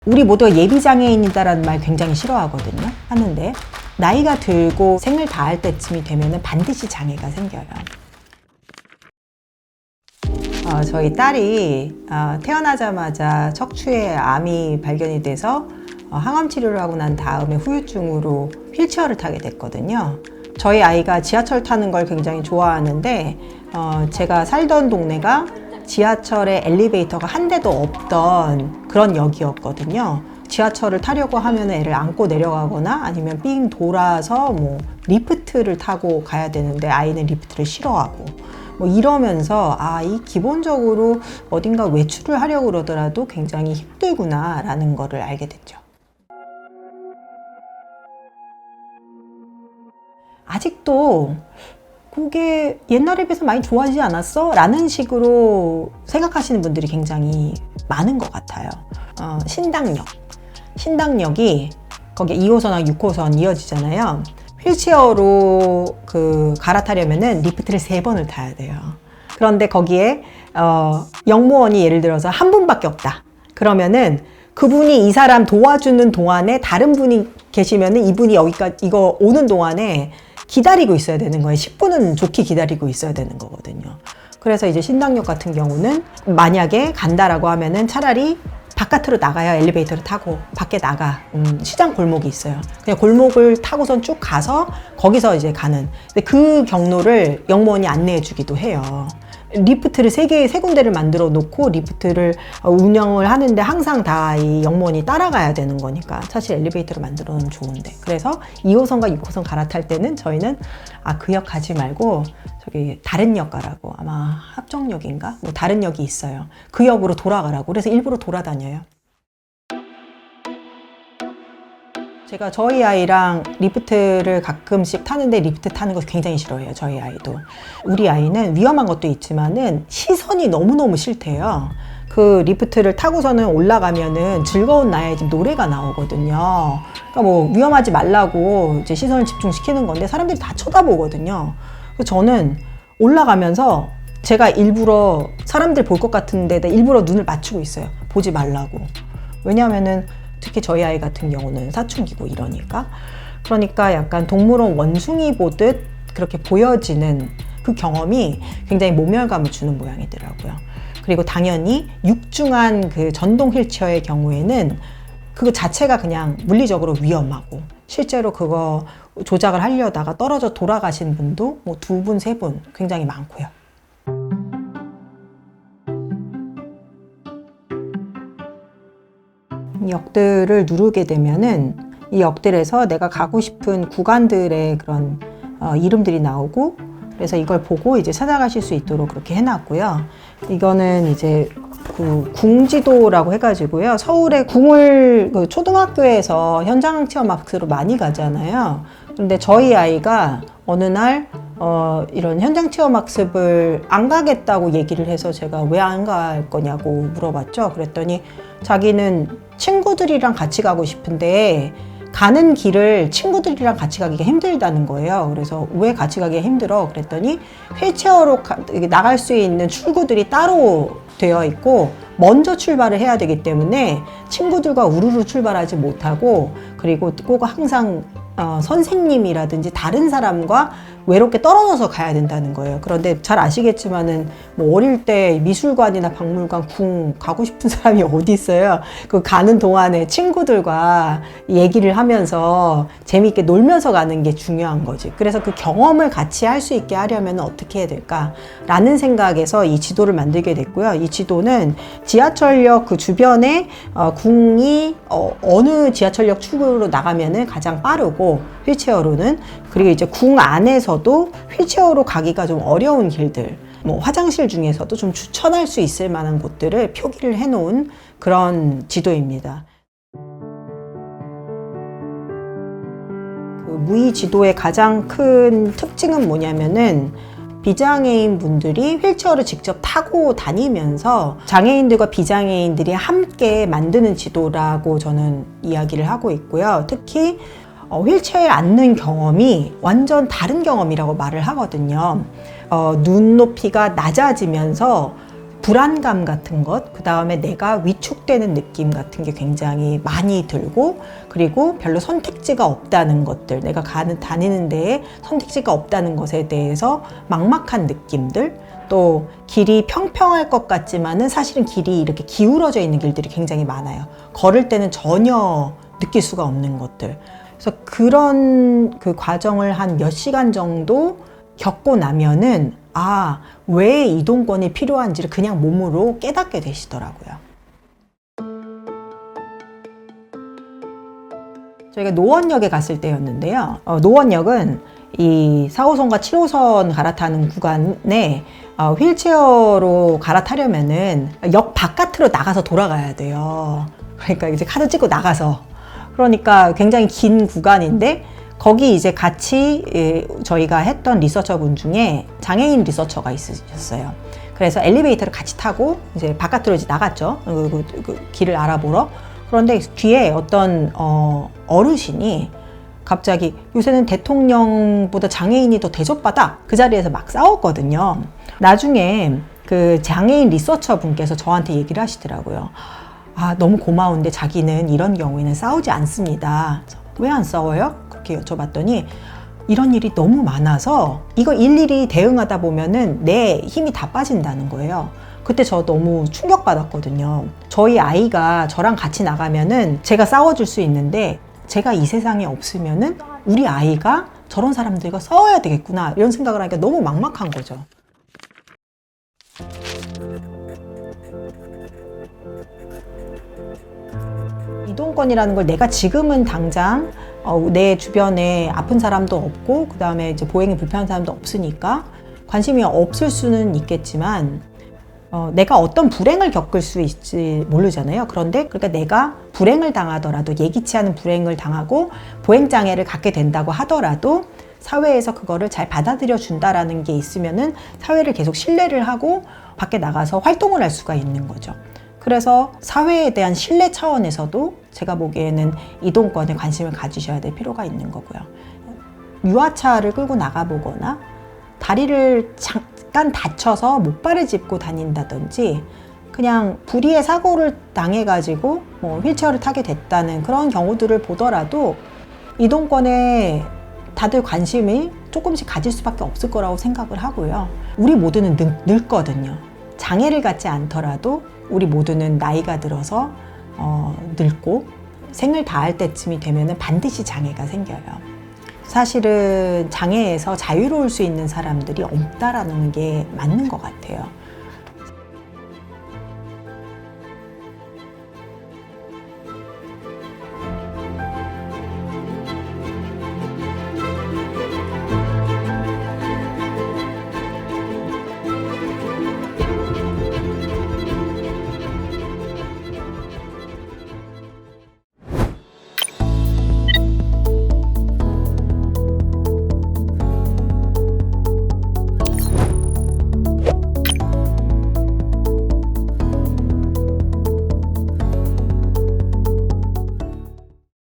우리 모두가 예비장애인이다라는 말 굉장히 싫어하거든요. 하는데 나이가 들고 생을 다할 때쯤이 되면 반드시 장애가 생겨요. 저희 딸이 태어나자마자 척추에 암이 발견이 돼서 항암 치료를 하고 난 다음에 후유증으로 휠체어를 타게 됐거든요. 저희 아이가 지하철 타는 걸 굉장히 좋아하는데 제가 살던 동네가 지하철에 엘리베이터가 한 대도 없던 그런 역이었거든요. 지하철을 타려고 하면 애를 안고 내려가거나 아니면 삥 돌아서 리프트를 타고 가야 되는데 아이는 리프트를 싫어하고 이러면서 이 기본적으로 어딘가 외출을 하려고 그러더라도 굉장히 힘들구나 라는 거를 알게 됐죠. 아직도 그게 옛날에 비해서 많이 좋아지지 않았어? 라는 식으로 생각하시는 분들이 굉장히 많은 것 같아요. 신당역이 거기 2호선하고 6호선 이어지잖아요. 휠체어로 갈아타려면은 리프트를 3번을 타야 돼요. 그런데 거기에 역무원이 예를 들어서 한 분밖에 없다. 그러면은 그분이 이 사람 도와주는 동안에 다른 분이 계시면은 이분이 여기까지 이거 오는 동안에 기다리고 있어야 되는 거예요. 10분은 좋게 기다리고 있어야 되는 거거든요. 그래서 이제 신당역 같은 경우는 만약에 간다라고 하면은 차라리 바깥으로 나가야 엘리베이터를 타고 밖에 나가. 시장 골목이 있어요. 그냥 골목을 타고선 쭉 가서 거기서 이제 가는. 근데 그 경로를 역무원이 안내해 주기도 해요. 리프트를 3군데를 만들어 놓고 리프트를 운영을 하는데 항상 다 이 역무원이 따라가야 되는 거니까 사실 엘리베이터를 만들어 놓으면 좋은데, 그래서 2호선과 6호선 갈아탈 때는 저희는 그 역 가지 말고 저기 다른 역 가라고, 아마 합정역인가? 다른 역이 있어요. 그 역으로 돌아가라고. 그래서 일부러 돌아다녀요. 제가 저희 아이랑 리프트를 가끔씩 타는데 리프트 타는 거 굉장히 싫어해요. 저희 아이도. 우리 아이는 위험한 것도 있지만은 시선이 너무너무 싫대요. 그 리프트를 타고서는 올라가면은 즐거운 나의 집 노래가 나오거든요. 그러니까 위험하지 말라고 이제 시선을 집중시키는 건데 사람들이 다 쳐다보거든요. 그래서 저는 올라가면서 제가 일부러 사람들 볼 것 같은 데다 일부러 눈을 맞추고 있어요. 보지 말라고. 왜냐하면은 특히 저희 아이 같은 경우는 사춘기고 이러니까. 그러니까 약간 동물원 원숭이 보듯 그렇게 보여지는 그 경험이 굉장히 모멸감을 주는 모양이더라고요. 그리고 당연히 육중한 그 전동 휠체어의 경우에는 그거 자체가 그냥 물리적으로 위험하고, 실제로 그거 조작을 하려다가 떨어져 돌아가신 분도 2분, 3분 굉장히 많고요. 역들을 누르게 되면은 이 역들에서 내가 가고 싶은 구간들의 그런 이름들이 나오고, 그래서 이걸 보고 이제 찾아가실 수 있도록 그렇게 해놨고요. 이거는 이제 궁지도라고 해가지고요. 서울의 궁을 초등학교에서 현장 체험학습으로 많이 가잖아요. 그런데 저희 아이가 어느 날 이런 현장 체험 학습을 안 가겠다고 얘기를 해서 제가 왜 안 갈 거냐고 물어봤죠. 그랬더니 자기는 친구들이랑 같이 가고 싶은데 가는 길을 친구들이랑 같이 가기가 힘들다는 거예요. 그래서 왜 같이 가기가 힘들어? 그랬더니 휠체어로 나갈 수 있는 출구들이 따로 되어 있고 먼저 출발을 해야 되기 때문에 친구들과 우르르 출발하지 못하고, 그리고 꼭 항상 선생님이라든지 다른 사람과 외롭게 떨어져서 가야 된다는 거예요. 그런데 잘 아시겠지만은 어릴 때 미술관이나 박물관, 궁 가고 싶은 사람이 어디 있어요. 그 가는 동안에 친구들과 얘기를 하면서 재미있게 놀면서 가는 게 중요한 거지. 그래서 그 경험을 같이 할 수 있게 하려면 어떻게 해야 될까라는 생각에서 이 지도를 만들게 됐고요. 이 지도는 지하철역 그 주변에 궁이 어느 지하철역 출구로 나가면은 가장 빠르고, 휠체어로는, 그리고 이제 궁 안에서도 휠체어로 가기가 좀 어려운 길들, 화장실 중에서도 좀 추천할 수 있을 만한 곳들을 표기를 해놓은 그런 지도입니다. 그 무이 지도의 가장 큰 특징은 뭐냐면은 비장애인 분들이 휠체어를 직접 타고 다니면서 장애인들과 비장애인들이 함께 만드는 지도라고 저는 이야기를 하고 있고요. 특히 휠체어에 앉는 경험이 완전 다른 경험이라고 말을 하거든요. 눈높이가 낮아지면서 불안감 같은 것, 그 다음에 내가 위축되는 느낌 같은 게 굉장히 많이 들고, 그리고 별로 선택지가 없다는 것들, 내가 다니는 데에 선택지가 없다는 것에 대해서 막막한 느낌들, 또 길이 평평할 것 같지만은 사실은 길이 이렇게 기울어져 있는 길들이 굉장히 많아요. 걸을 때는 전혀 느낄 수가 없는 것들. 그래서 그런 그 과정을 한 몇 시간 정도 겪고 나면은 왜 이동권이 필요한지를 그냥 몸으로 깨닫게 되시더라고요. 저희가 노원역에 갔을 때였는데요. 노원역은 이 4호선과 7호선 갈아타는 구간에 휠체어로 갈아타려면은 역 바깥으로 나가서 돌아가야 돼요. 그러니까 이제 카드 찍고 나가서. 그러니까 굉장히 긴 구간인데 거기 이제 같이 저희가 했던 리서처분 중에 장애인 리서처가 있으셨어요. 그래서 엘리베이터를 같이 타고 이제 바깥으로 이제 나갔죠. 그 길을 알아보러. 그런데 뒤에 어떤 어르신이 갑자기 요새는 대통령보다 장애인이 더 대접받아. 그 자리에서 막 싸웠거든요. 나중에 그 장애인 리서처 분께서 저한테 얘기를 하시더라고요. 너무 고마운데 자기는 이런 경우에는 싸우지 않습니다. 왜 안 싸워요? 그렇게 여쭤봤더니 이런 일이 너무 많아서 이거 일일이 대응하다 보면은 내 힘이 다 빠진다는 거예요. 그때 저 너무 충격받았거든요. 저희 아이가 저랑 같이 나가면은 제가 싸워줄 수 있는데 제가 이 세상에 없으면은 우리 아이가 저런 사람들과 싸워야 되겠구나 이런 생각을 하니까 너무 막막한 거죠. 이동권이라는 걸 내가 지금은 당장 내 주변에 아픈 사람도 없고 그 다음에 이제 보행이 불편한 사람도 없으니까 관심이 없을 수는 있겠지만 내가 어떤 불행을 겪을 수 있을지 모르잖아요. 그런데 그러니까 내가 불행을 당하더라도 예기치 않은 불행을 당하고 보행장애를 갖게 된다고 하더라도 사회에서 그거를 잘 받아들여 준다라는 게 있으면은 사회를 계속 신뢰를 하고 밖에 나가서 활동을 할 수가 있는 거죠. 그래서 사회에 대한 신뢰 차원에서도 제가 보기에는 이동권에 관심을 가지셔야 될 필요가 있는 거고요. 유아차를 끌고 나가보거나 다리를 잠깐 다쳐서 목발을 짚고 다닌다든지 그냥 불의의 사고를 당해가지고 휠체어를 타게 됐다는 그런 경우들을 보더라도 이동권에 다들 관심이 조금씩 가질 수밖에 없을 거라고 생각을 하고요. 우리 모두는 늙거든요. 장애를 갖지 않더라도 우리 모두는 나이가 들어서 늙고 생을 다할 때쯤이 되면 반드시 장애가 생겨요. 사실은 장애에서 자유로울 수 있는 사람들이 없다라는 게 맞는 것 같아요.